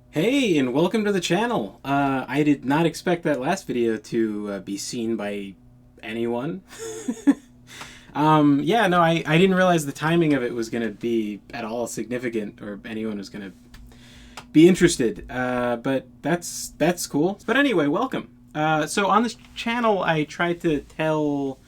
Hey, and welcome to the channel. I did not expect that last video to be seen by anyone. Yeah, no, I didn't realize the timing of it was going to be at all significant or anyone was going to be interested. But that's cool. But anyway, welcome. So on this channel, I try to tell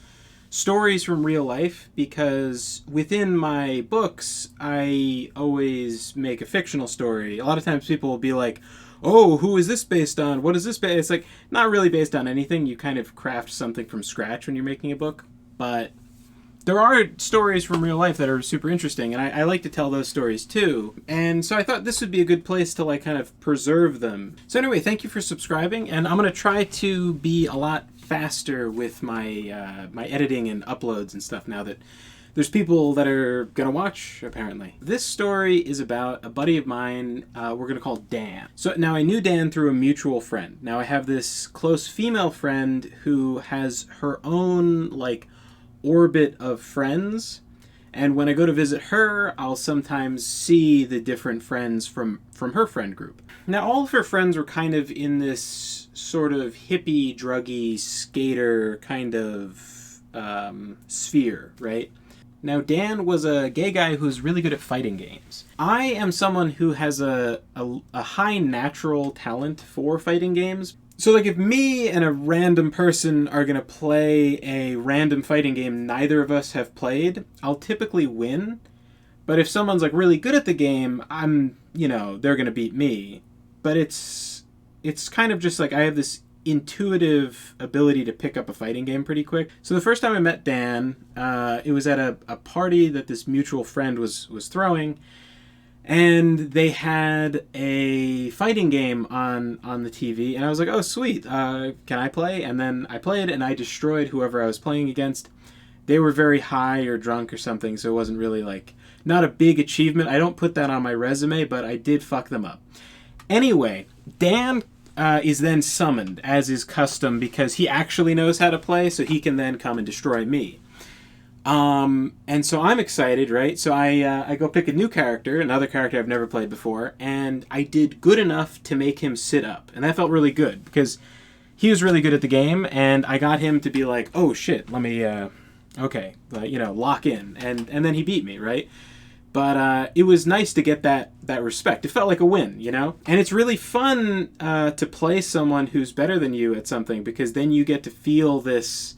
stories from real life because within my books I always make a fictional story. A lot of times people will be like, "Oh, who is this based on? What is this based?" It's like not really based on anything. You kind of craft something from scratch when you're making a book, but there are stories from real life that are super interesting, and I like to tell those stories too. And so I thought this would be a good place to like kind of preserve them. So anyway, thank you for subscribing, and I'm gonna try to be a lot faster with my my editing and uploads and stuff now that there's people that are gonna watch. Apparently, this story is about a buddy of mine. We're gonna call Dan. So now I knew Dan through a mutual friend. Now I have this close female friend who has her own like orbit of friends, and when I go to visit her I'll sometimes see the different friends from her friend group. Now all of her friends were kind of in this sort of hippie druggy skater kind of sphere, right? Now Dan was a gay guy who's really good at fighting games. I am someone who has a high natural talent for fighting games. So, like, if me and a random person are going to play a random fighting game neither of us have played, I'll typically win. But if someone's, like, really good at the game, they're going to beat me. But it's kind of just like I have this intuitive ability to pick up a fighting game pretty quick. So the first time I met Dan, it was at a party that this mutual friend was throwing, and they had a fighting game on the TV, and I was like, "Oh, sweet! Can I play?" And then I played, and I destroyed whoever I was playing against. They were very high or drunk or something, so it wasn't really like not a big achievement. I don't put that on my resume, but I did fuck them up. Anyway, Dan is then summoned, as is custom, because he actually knows how to play, so he can then come and destroy me. And so I'm excited, right? So I go pick a new character, another character I've never played before, and I did good enough to make him sit up. And that felt really good, because he was really good at the game, and I got him to be like, "Oh shit, let me, okay, lock in." And then he beat me, right? But it was nice to get that respect. It felt like a win, you know? And it's really fun to play someone who's better than you at something, because then you get to feel this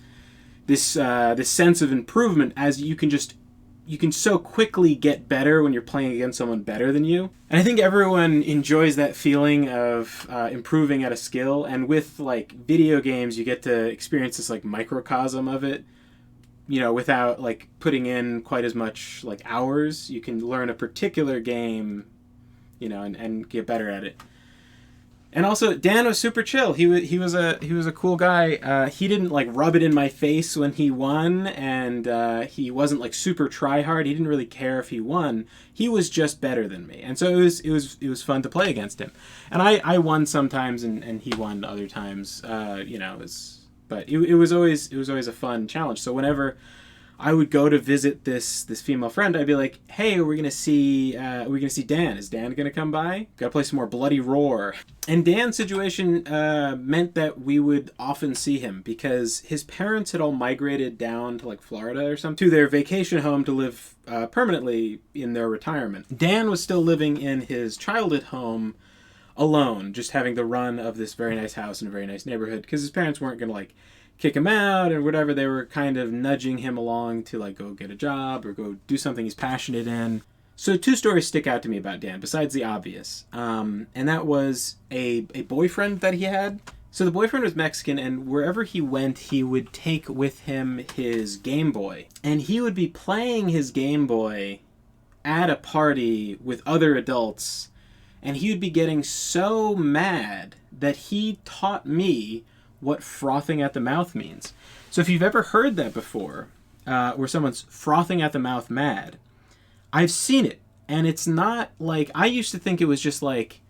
sense of improvement, as you can so quickly get better when you're playing against someone better than you. And I think everyone enjoys that feeling of improving at a skill. And with like video games, you get to experience this like microcosm of it. Without like putting in quite as much like hours, you can learn a particular game, and get better at it. And also, Dan was super chill. He was a cool guy. He didn't like rub it in my face when he won, and he wasn't like super try hard. He didn't really care if he won. He was just better than me, and so it was fun to play against him. And I won sometimes, and he won other times. But it was always a fun challenge. So whenever I would go to visit this female friend, I'd be like, "Hey, we're gonna see Dan. Is Dan gonna come by? Gotta play some more Bloody Roar." And Dan's situation meant that we would often see him because his parents had all migrated down to like Florida or something to their vacation home to live permanently in their retirement. Dan was still living in his childhood home alone, just having the run of this very nice house in a very nice neighborhood, because his parents weren't going to like kick him out or whatever. They were kind of nudging him along to like go get a job or go do something he's passionate in. So two stories stick out to me about Dan besides the obvious, and that was a boyfriend that he had. So the boyfriend was Mexican, and wherever he went, he would take with him his Game Boy, and he would be playing his Game Boy at a party with other adults. And he would be getting so mad that he taught me what frothing at the mouth means. So if you've ever heard that before, where someone's frothing at the mouth mad, I've seen it. And it's not like, I used to think it was just like,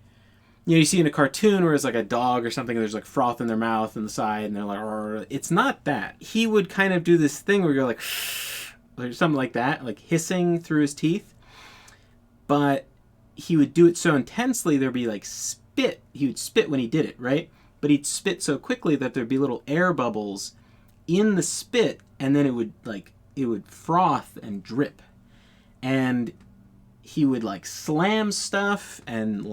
you see in a cartoon where it's like a dog or something, and there's like froth in their mouth and the side, and they're like, "Arr." It's not that. He would kind of do this thing where you're like, or something like that, like hissing through his teeth. But he would do it so intensely there'd be like would spit when he did it, right? But he'd spit so quickly that there'd be little air bubbles in the spit, and then it would froth and drip. And he would like slam stuff and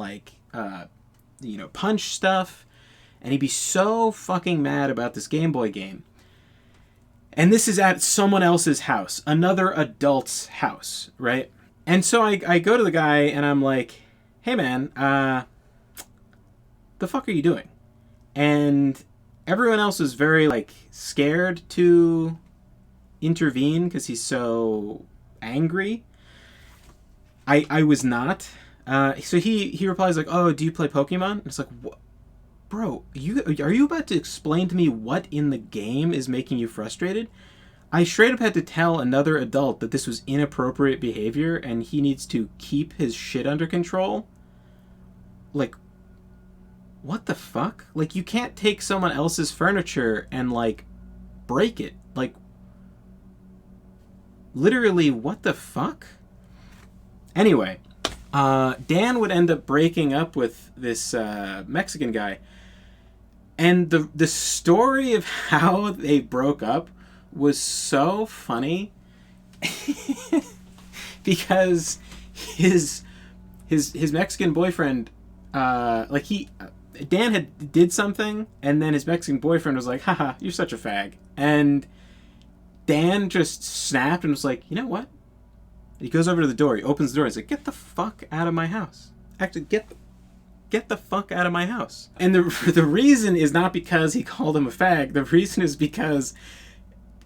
punch stuff, and he'd be so fucking mad about this Game Boy game. And this is at someone else's house, another adult's house, right? And so I go to the guy and I'm like, hey man, the fuck are you doing? And everyone else is very like scared to intervene because he's so angry. I was not. So he replies like, oh, do you play Pokemon? And it's like, what? Bro, are you about to explain to me what in the game is making you frustrated? I straight up had to tell another adult that this was inappropriate behavior and he needs to keep his shit under control. Like, what the fuck? Like, you can't take someone else's furniture and, like, break it. Like, literally, what the fuck? Anyway, Dan would end up breaking up with this Mexican guy. And the story of how they broke up was so funny because his Mexican boyfriend, Dan had did something, and then his Mexican boyfriend was like, haha, you're such a fag. And Dan just snapped and was like, you know what? He goes over to the door, he opens the door, he's like, get the fuck out of my house. Actually, get the fuck out of my house. And the reason is not because he called him a fag. The reason is because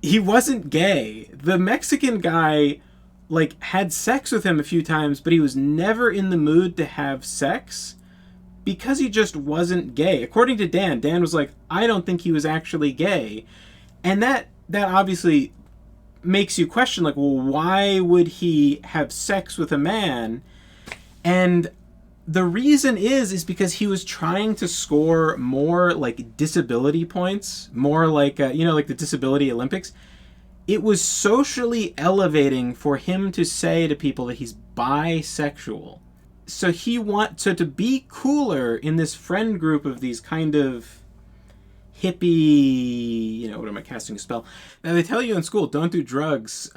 he wasn't gay. The Mexican guy, like, had sex with him a few times, but he was never in the mood to have sex because he just wasn't gay. According to Dan was like, I don't think he was actually gay. And that obviously makes you question, like, well, why would he have sex with a man? And the reason is because he was trying to score more like disability points, more like like the disability Olympics. It was socially elevating for him to say to people that he's bisexual. So to be cooler in this friend group of these kind of hippie, what am I casting a spell? Now they tell you in school, don't do drugs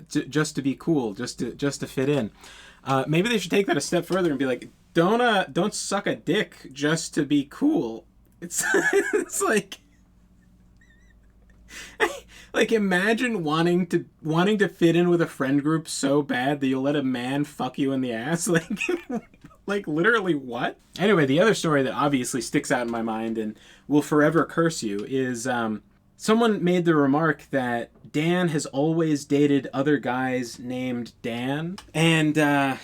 just to be cool, just to fit in. Maybe they should take that a step further and be like, don't suck a dick just to be cool. It's it's like imagine wanting to fit in with a friend group so bad that you'll let a man fuck you in the ass. Like literally what? Anyway, the other story that obviously sticks out in my mind and will forever curse you is someone made the remark that Dan has always dated other guys named Dan, and then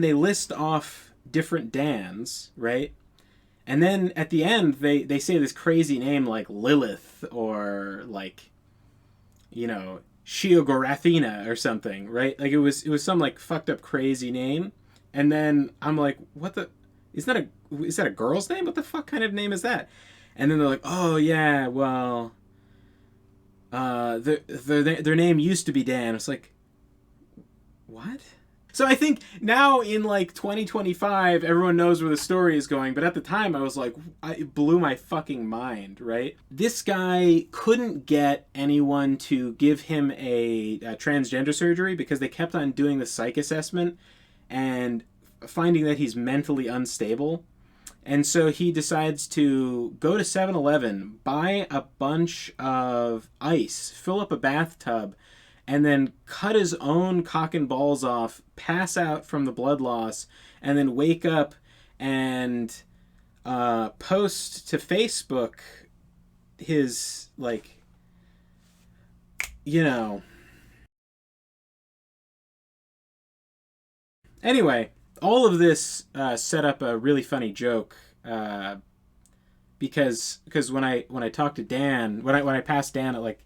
they list off different Dans, right? And then at the end, they say this crazy name like Lilith or like, Shiogorathina or something, right? Like it was some like fucked up crazy name. And then I'm like, what the? Is that a girl's name? What the fuck kind of name is that? And then they're like, oh yeah, well, their name used to be Dan. It's like, what? So I think now in like 2025, everyone knows where the story is going. But at the time, I was like, it blew my fucking mind, right? This guy couldn't get anyone to give him a transgender surgery because they kept on doing the psych assessment and finding that he's mentally unstable. And so he decides to go to 7-Eleven, buy a bunch of ice, fill up a bathtub, and then cut his own cock and balls off, pass out from the blood loss, and then wake up and post to Facebook his, Anyway, all of this set up a really funny joke because when I talked to Dan, when I passed Dan at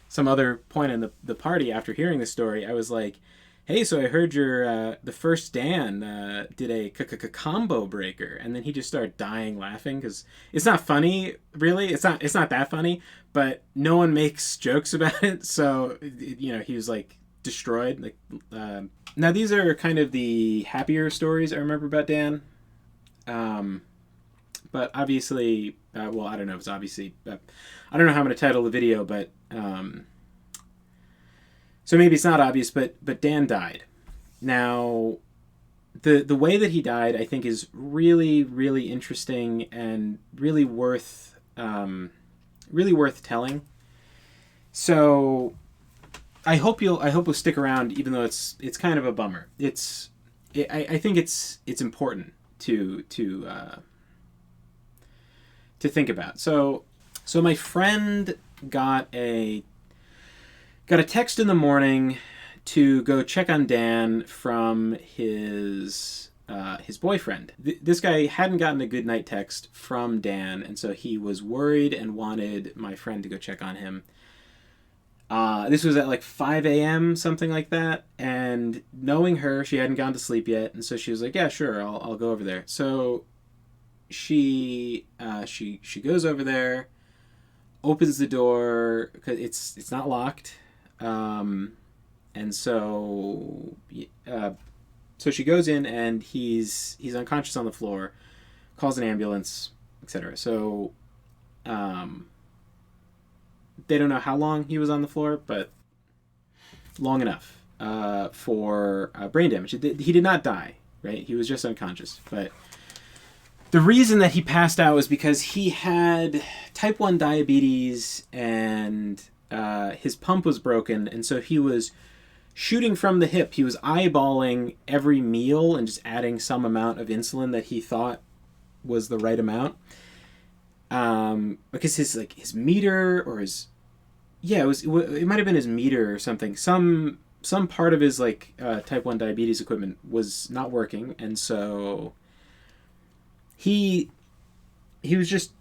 some other point in the party after hearing the story, I was like, hey, so I heard the first Dan did a combo breaker, and then he just started dying laughing because it's not funny, really. It's not that funny, but no one makes jokes about it, so he was destroyed. Now these are kind of the happier stories I remember about Dan. but obviously, well, I don't know if it's obviously, I don't know how I'm going to title the video, but, so maybe it's not obvious, but Dan died. Now, the way that he died, I think, is really, really interesting and really worth telling. So I hope you'll stick around, even though it's kind of a bummer. I think it's important to think about. So my friend got a text in the morning to go check on Dan from his boyfriend. This guy hadn't gotten a good night text from Dan, and so he was worried and wanted my friend to go check on him. This was at like 5 a.m., something like that, and knowing her, she hadn't gone to sleep yet, and so she was like, yeah, sure, I'll go over there. So she goes over there, opens the door, because it's not locked, and so she goes in, and he's unconscious on the floor, calls an ambulance, etc. So they don't know how long he was on the floor, but long enough for brain damage. He did not die, right? He was just unconscious. But the reason that he passed out was because he had type 1 diabetes, and his pump was broken, and so he was shooting from the hip. He was eyeballing every meal and just adding some amount of insulin that he thought was the right amount. Because his meter, or his, it might have been his meter or something. Some part of his type 1 diabetes equipment was not working, and so he was just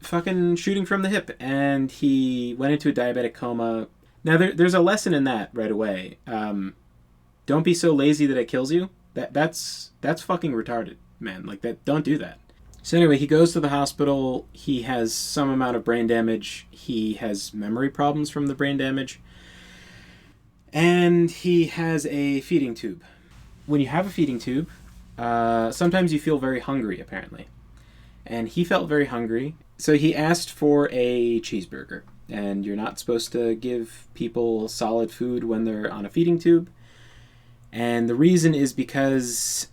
fucking shooting from the hip, and he went into a diabetic coma. Now there's a lesson in that right away. Don't be so lazy that it kills you. That's fucking retarded, man. Like, that, don't do that. So anyway, he goes to the hospital. He has some amount of brain damage. He has memory problems from the brain damage. And he has a feeding tube. When you have a feeding tube, sometimes you feel very hungry, apparently. And he felt very hungry, so he asked for a cheeseburger. And you're not supposed to give people solid food when they're on a feeding tube. And the reason is because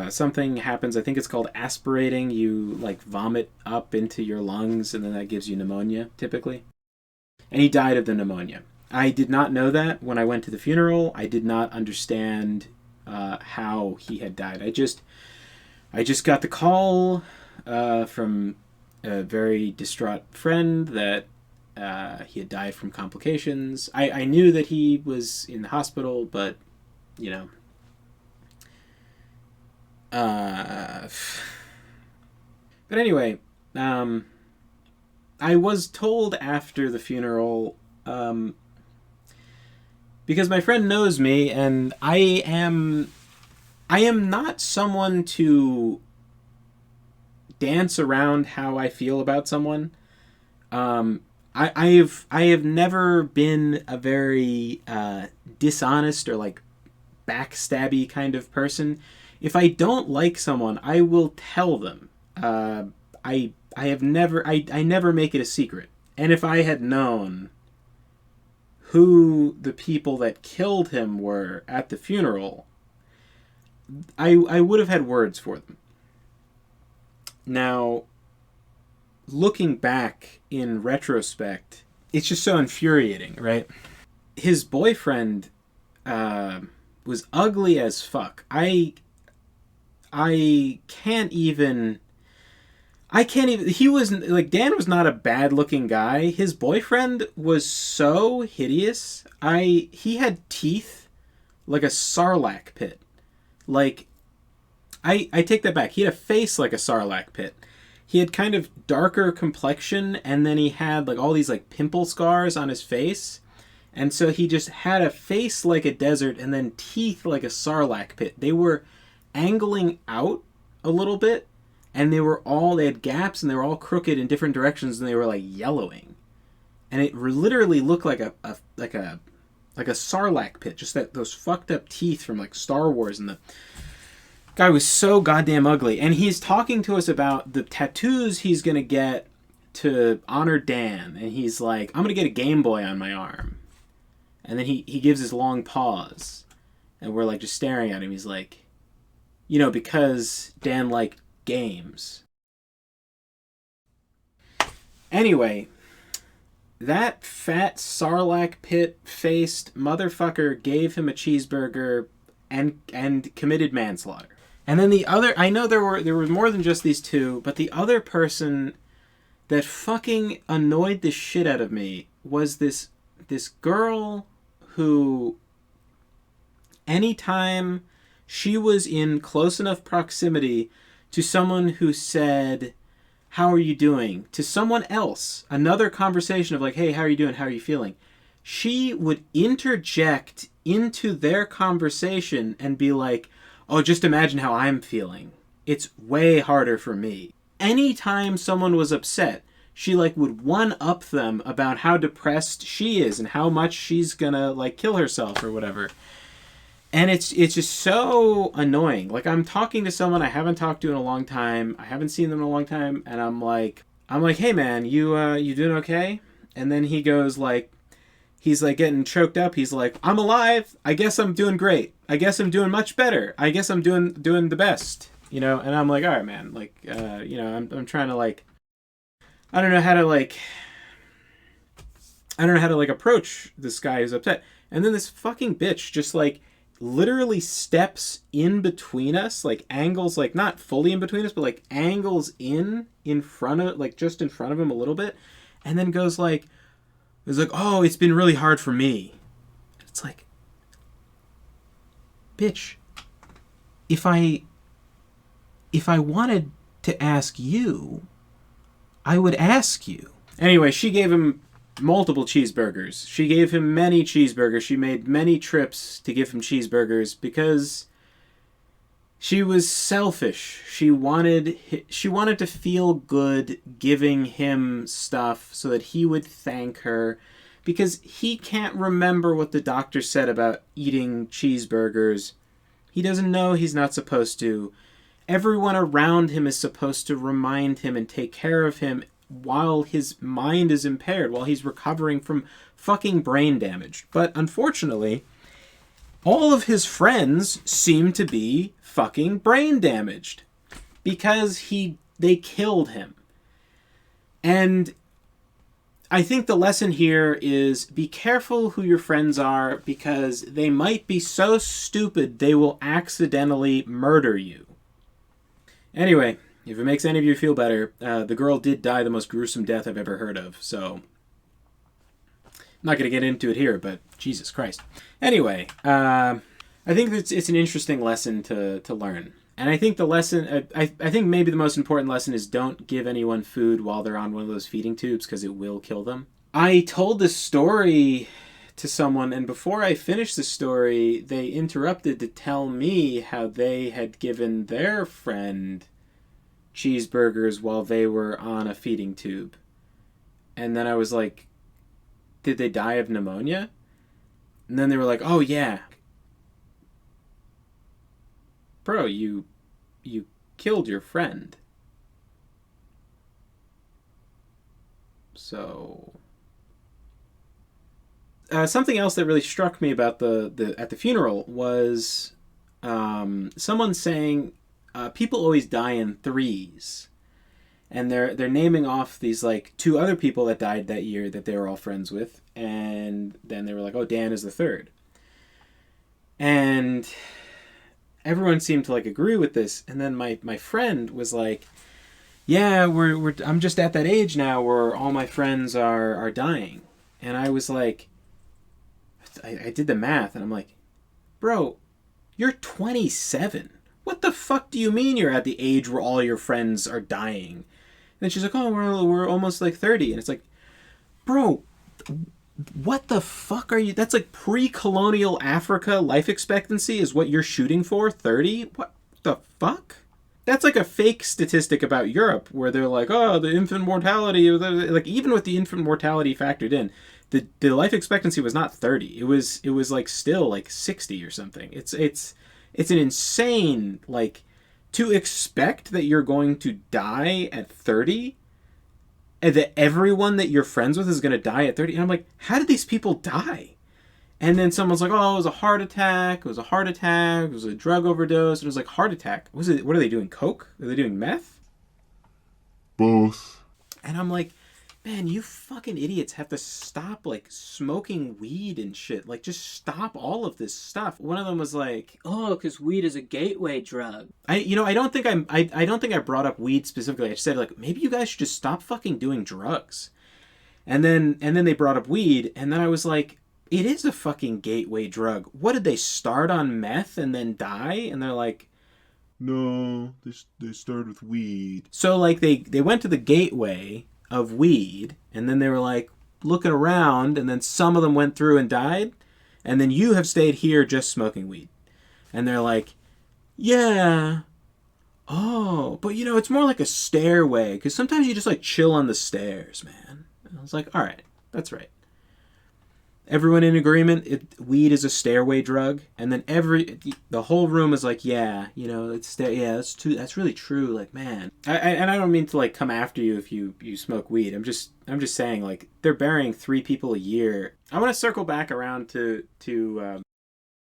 something happens. I think it's called aspirating. You vomit up into your lungs, and then that gives you pneumonia, typically. And he died of the pneumonia. I did not know that when I went to the funeral. I did not understand how he had died. I just got the call from a very distraught friend that he had died from complications. I knew that he was in the hospital, but but anyway, I was told after the funeral, because my friend knows me, and I am not someone to dance around how I feel about someone. I have never been a very dishonest or backstabby kind of person. If I don't like someone, I will tell them. I never make it a secret. And if I had known who the people that killed him were at the funeral, I would have had words for them. Now, looking back in retrospect, it's just so infuriating, right? His boyfriend was ugly as fuck. I can't even. He was Dan was not a bad looking guy. His boyfriend was so hideous. He had teeth like a sarlacc pit. I take that back. He had a face like a sarlacc pit. He had kind of darker complexion, and then he had all these pimple scars on his face. And so he just had a face like a desert and then teeth like a sarlacc pit. They were angling out a little bit, and they had gaps, and they were all crooked in different directions, and they were yellowing. And it literally looked like a sarlacc pit, just those fucked up teeth from Star Wars and Guy was so goddamn ugly. And he's talking to us about the tattoos he's going to get to honor Dan. And he's like, I'm going to get a Game Boy on my arm. And then he gives his long pause. And we're like just staring at him. He's like, you know, because Dan liked games. Anyway, that fat Sarlacc pit-faced motherfucker gave him a cheeseburger and committed manslaughter. And then the other, I know there were more than just these two, but the other person that fucking annoyed the shit out of me was this girl who, anytime she was in close enough proximity to someone who said, how are you doing? To someone else, another conversation of like, hey, how are you doing? How are you feeling? She would interject into their conversation and be like, oh, just imagine how I'm feeling. It's way harder for me. Anytime someone was upset, she like would one-up them about how depressed she is and how much she's gonna like kill herself or whatever. And it's just so annoying. Like, I'm talking to someone I haven't talked to in a long time. I haven't seen them in a long time, and I'm like, hey man, you doing okay? And then he goes like, he's like getting choked up. He's like, I'm alive. I guess I'm doing great. I guess I'm doing much better. I guess I'm doing the best. You know? And I'm like, all right, man. Like, you know, I'm trying to like, I don't know how to like approach this guy who's upset. And then this fucking bitch just like literally steps in between us, like angles, like not fully in between us, but like angles in front of, like just in front of him a little bit, and then goes like, oh, it's been really hard for me. It's like, bitch, if I wanted to ask you, I would ask you. Anyway, she gave him multiple cheeseburgers. She gave him many cheeseburgers. She made many trips to give him cheeseburgers because she was selfish. She wanted to feel good giving him stuff so that he would thank her, because he can't remember what the doctor said about eating cheeseburgers. He doesn't know he's not supposed to. Everyone around him is supposed to remind him and take care of him while his mind is impaired, while he's recovering from fucking brain damage. But unfortunately, all of his friends seem to be fucking brain damaged because they killed him. And I think the lesson here is be careful who your friends are, because they might be so stupid they will accidentally murder you. Anyway, if it makes any of you feel better, the girl did die the most gruesome death I've ever heard of, so I'm not going to get into it here, but Jesus Christ. Anyway, I think it's an interesting lesson to learn. And I think the lesson, I think maybe the most important lesson is don't give anyone food while they're on one of those feeding tubes, because it will kill them. I told this story to someone, and before I finished the story, they interrupted to tell me how they had given their friend cheeseburgers while they were on a feeding tube. And then I was like, did they die of pneumonia? And then they were like, oh yeah. Bro, you killed your friend. So something else that really struck me about the at the funeral was someone saying people always die in threes, and they're naming off these like two other people that died that year that they were all friends with, and then they were like, oh, Dan is the third. And everyone seemed to like agree with this, and then my friend was like, yeah, I'm just at that age now where all my friends are dying. And I was like, I did the math, and I'm like, bro, you're 27. What the fuck do you mean you're at the age where all your friends are dying? And she's like, oh, we're almost like 30. And it's like, bro, what the fuck are you? That's like pre-colonial Africa life expectancy is what you're shooting for? 30? What the fuck? That's like a fake statistic about Europe where they're like, oh, the infant mortality, like even with the infant mortality factored in, the life expectancy was not 30. It was like still like 60 or something. It's an insane like to expect that you're going to die at 30 and that everyone that you're friends with is going to die at 30. And I'm like, how did these people die? And then someone's like, oh, it was a heart attack. It was a heart attack. It was a drug overdose. It was like, heart attack. What are they doing? Coke? Are they doing meth? Both. And I'm like, man, you fucking idiots have to stop, like, smoking weed and shit. Like, just stop all of this stuff. One of them was like, oh, because weed is a gateway drug. I don't think I brought up weed specifically. I just said, like, maybe you guys should just stop fucking doing drugs. And then they brought up weed, and then I was like, it is a fucking gateway drug. What, did they start on meth and then die? And they're like, no, they started with weed. So, like, they went to the gateway of weed, and then they were, like, looking around, and then some of them went through and died, and then you have stayed here just smoking weed. And they're like, yeah. Oh, but, it's more like a stairway, because sometimes you just, like, chill on the stairs, man. And I was like, all right, that's right. Everyone in agreement, weed is a stairway drug, and then the whole room is like, yeah, that's really true. Like, man, and I don't mean to, like, come after you if you smoke weed. I'm just saying, like, they're burying 3 people a year. I want to circle back around to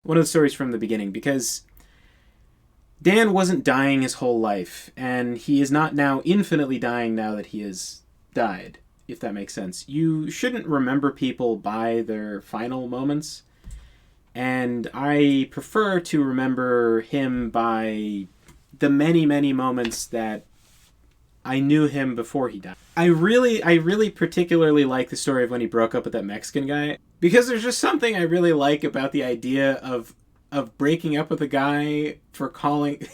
one of the stories from the beginning, because Dan wasn't dying his whole life, and he is not now infinitely dying now that he has died. If that makes sense. You shouldn't remember people by their final moments. And I prefer to remember him by the many, many moments that I knew him before he died. I really particularly like the story of when he broke up with that Mexican guy. Because there's just something I really like about the idea of breaking up with a guy for calling...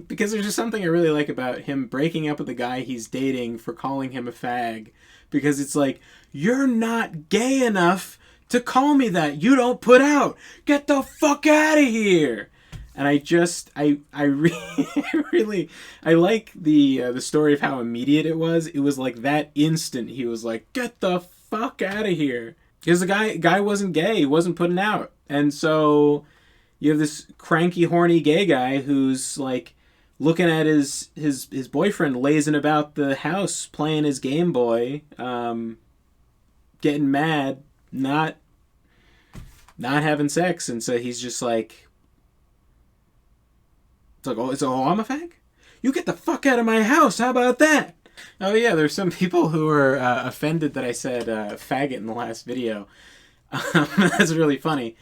Because there's just something I really like about him breaking up with the guy he's dating for calling him a fag. Because it's like, you're not gay enough to call me that. You don't put out. Get the fuck out of here. And I really like the story of how immediate it was. It was like that instant he was like, get the fuck out of here. Because the guy wasn't gay. He wasn't putting out. And so... you have this cranky, horny gay guy who's, like, looking at his boyfriend lazing about the house, playing his Game Boy, getting mad, not having sex. And so he's just like, it's like, oh, I'm a fag? You get the fuck out of my house. How about that? Oh, yeah, there's some people who were offended that I said faggot in the last video. That's really funny.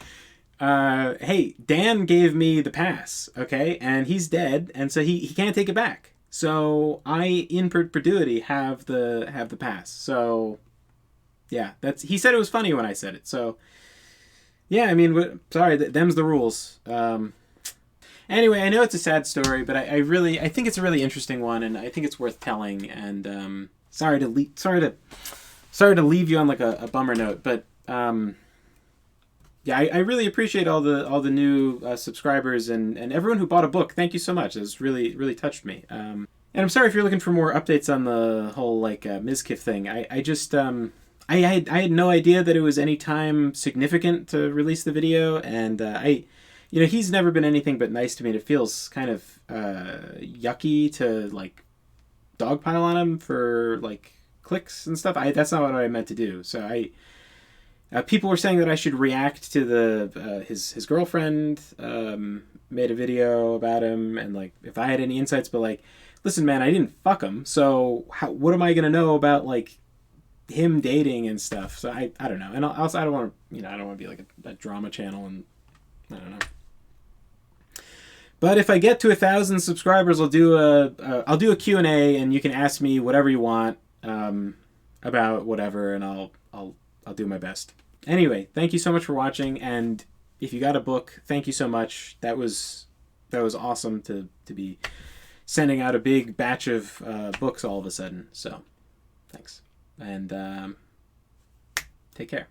Hey, Dan gave me the pass, okay? And he's dead, and so he can't take it back. So I, in perpetuity, have the pass. So, yeah, he said it was funny when I said it. So, yeah, I mean, sorry, them's the rules. Anyway, I know it's a sad story, but I think it's a really interesting one, and I think it's worth telling. And sorry to leave you on like a bummer note, but yeah, I really appreciate all the new subscribers and everyone who bought a book. Thank you so much. It's really touched me. And I'm sorry if you're looking for more updates on the whole like Mizkif thing. I just I had no idea that it was any time significant to release the video, and he's never been anything but nice to me, and it feels kind of yucky to like dogpile on him for like clicks and stuff. That's not what I meant to do. So people were saying that I should react to his girlfriend made a video about him, and like if I had any insights, but like, listen, man, I didn't fuck him, so what am I gonna know about like him dating and stuff? So I don't know, and also I don't want to I don't want to be like a drama channel, and I don't know. But if I get to 1,000 subscribers, I'll do a Q&A, and you can ask me whatever you want about whatever, and I'll do my best. Anyway, thank you so much for watching, and if you got a book, thank you so much. That was awesome to be sending out a big batch of books all of a sudden. So, thanks, and take care.